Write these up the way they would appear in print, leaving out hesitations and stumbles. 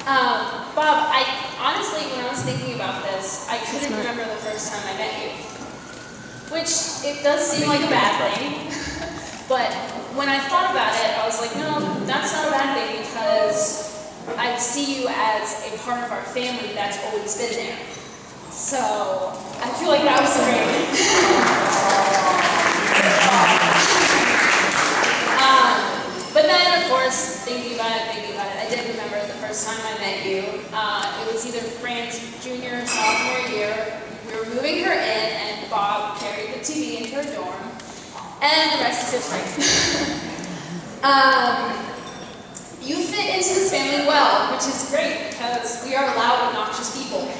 Bob, honestly, when I was thinking about this, I couldn't remember the first time I met you. Which, it does seem like a bad thing, but when I thought about it, I was like, no, that's not a bad thing because I see you as a part of our family that's always been there. So, I feel like that was a great thing. But then, of course, thinking about it, I did remember the first time I met you. It was either Fran's junior or sophomore year. We were moving her in, and Bob carried the TV into her dorm, and the rest is history. You fit into this family well, which is great, because we are loud, obnoxious people.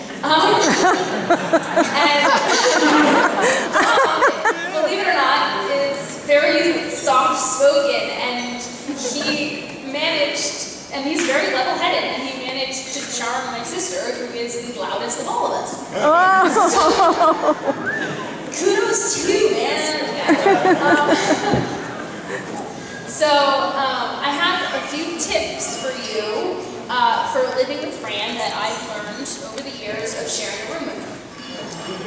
Believe it or not, is very soft-spoken, and he managed, and he's very level-headed, and he managed to charm my sister, who is the loudest of all of us. Kudos to you, man. I have a few tips for you for living with Fran that I've learned over the years of sharing a room with her.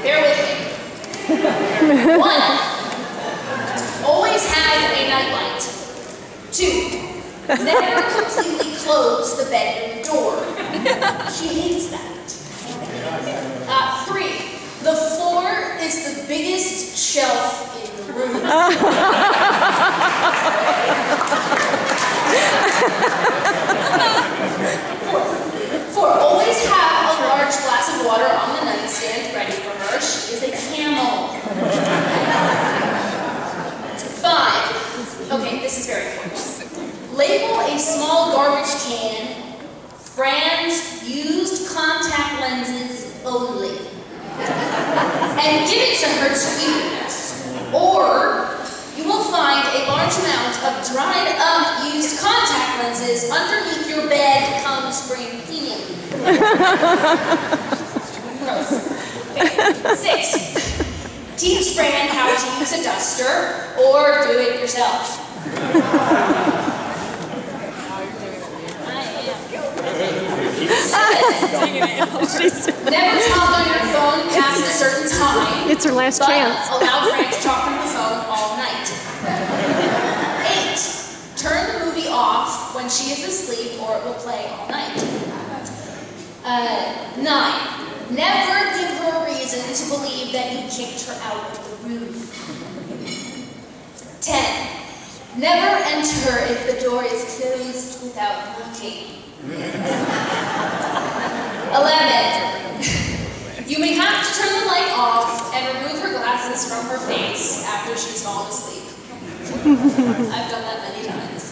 Bear with me. 1, always have a nightlight. 2, never completely close the bedroom door. She hates that. 3, the floor is the biggest shelf in the room. 4, always have a large glass of water on the nightstand ready for her. She is a camel. 5, okay, this is very important. Label a small garbage can, Fran's used contact lenses only. And give it to her to use. Or you will find a large amount of dried up used contact lenses underneath your bed come spring cleaning. Okay. 6, teach Fran how to use a duster or do it yourself. 7, never talk on your phone past a certain time. It's her last chance. Allow Fran to talk on the phone all night. 8, turn the movie off when she is asleep or it will play all night. 9, never give her a reason to believe that you kicked her out of the room. 10, never enter if the door is closed without locking. 11, you may have to turn the light off and remove her glasses from her face after she's fallen asleep. I've done that many times.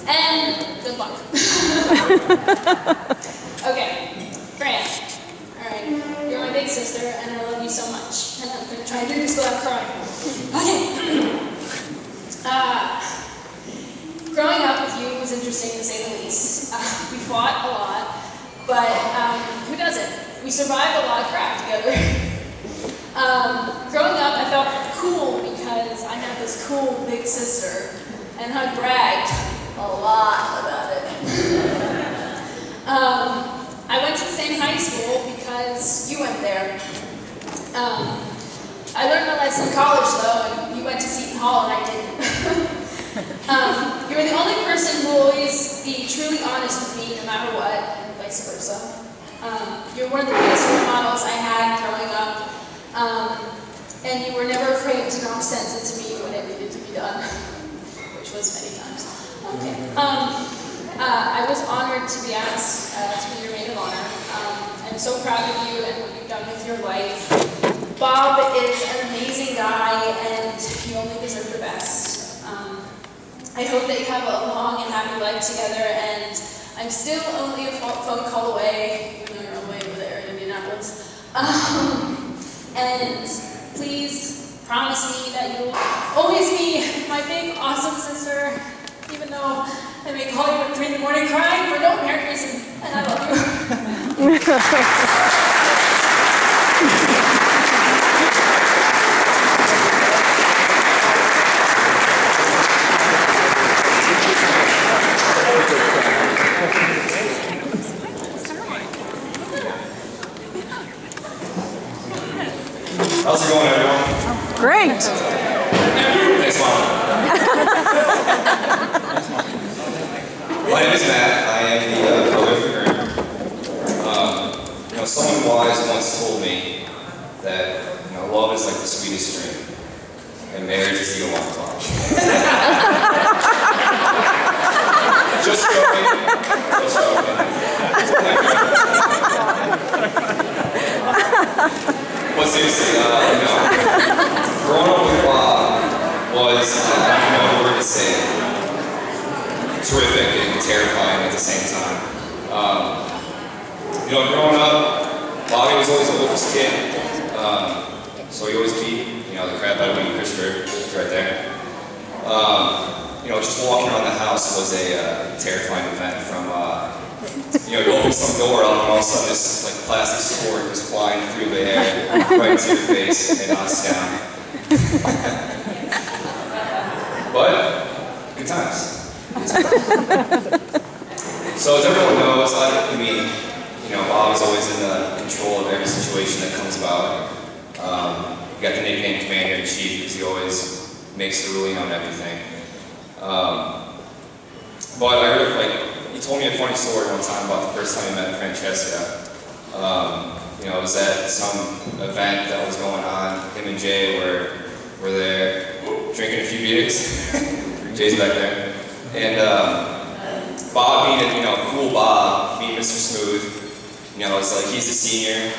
And good luck. Okay, Fran. Alright, you're my big sister and I love you so much. And I'm going to try and do this without crying. Okay. Growing up with you was interesting to say the least. We fought a lot, but who doesn't? We survived a lot of crap together. Growing up, I felt cool because I had this cool big sister, and I bragged a lot about it. I went to the same high school because you went there. I learned my lesson in college, though, and you went to Seton Hall, and I didn't. You were the only person who will always be truly honest with me no matter what, and vice versa. You're one of the biggest role models I had growing up, and you were never afraid to knock sense into me when it needed to be done, which was many times. Okay. I was honored to be asked to be your maid of honor. I'm so proud of you and what you've done with your life. Bob is an amazing guy, and you only deserve the best. I hope that you have a long and happy life together, and I'm still only a phone call away, even though you're all the way over there in Indianapolis. And please promise me that you'll always be my big, awesome sister, even though I may call you at 3 in the morning crying for no apparent reason, and I love you. Thanks, Mom. My name is Matt. I am the brother of the groom. Someone wise once told me that love is like the sweetest dream, and marriage is the alarm clock. Just joking. Just joking. But seriously, growing up with Bob was, I don't even know the word to say, terrific and terrifying at the same time. Growing up, Bobby was always the oldest kid, so he always beat, the crap out of me and Christopher. He's right there. Just walking around the house was a terrifying event. From you open some door up, and all of a sudden this plastic sword was flying through the air, right into your face, and knocked us down. But good times. So as everyone knows, Bob is always in control of every situation that comes about. He got the nickname Commander-in-Chief because he always makes the ruling on everything. But I heard, he told me a funny story one time about the first time he met Francesca. It was at some event that was going on. Him and Jay were there drinking a few beers. Jay's back there. And Bob being cool Bob, being Mr. Smooth, it's like he's the senior,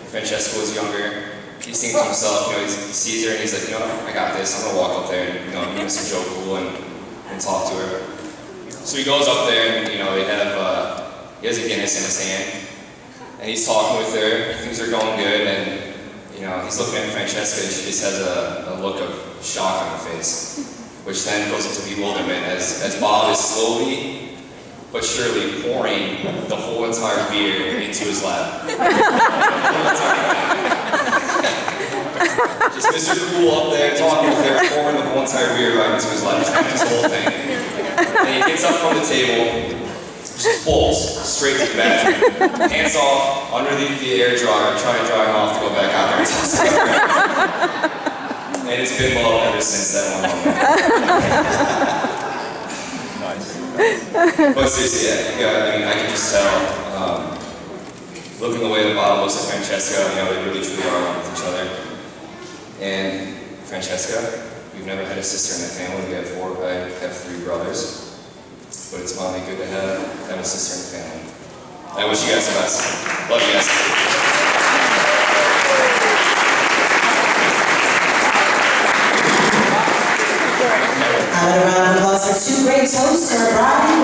Francesca was younger. He's thinking to himself, he sees her and he's like, I got this, I'm gonna walk up there and, be Mr. Joe Cool and talk to her. So he goes up there and, he has a Guinness in his hand, and he's talking with her, things are going good, and, he's looking at Francesca and she just has a look of shock on her face, which then goes into bewilderment as Bob is slowly but surely pouring the whole entire beer into his lap. Just Mr. Cool up there talking with her, pouring the whole entire beer right into his lap, just the whole thing. And he gets up from the table, just bolts straight to the bathroom, hands off underneath the air dryer, trying to dry him off to go back out there and tell us. And it's been love ever since that one moment. But seriously, I can just tell, looking the way that Bob looks at Francesca, they really truly are one with each other. And Francesca, we've never had a sister in the family. We have 4, I have 3 brothers. But it's finally good to have a sister in the family. I wish you guys the best. Love you guys. A round of applause for 2 great toasts to our bride.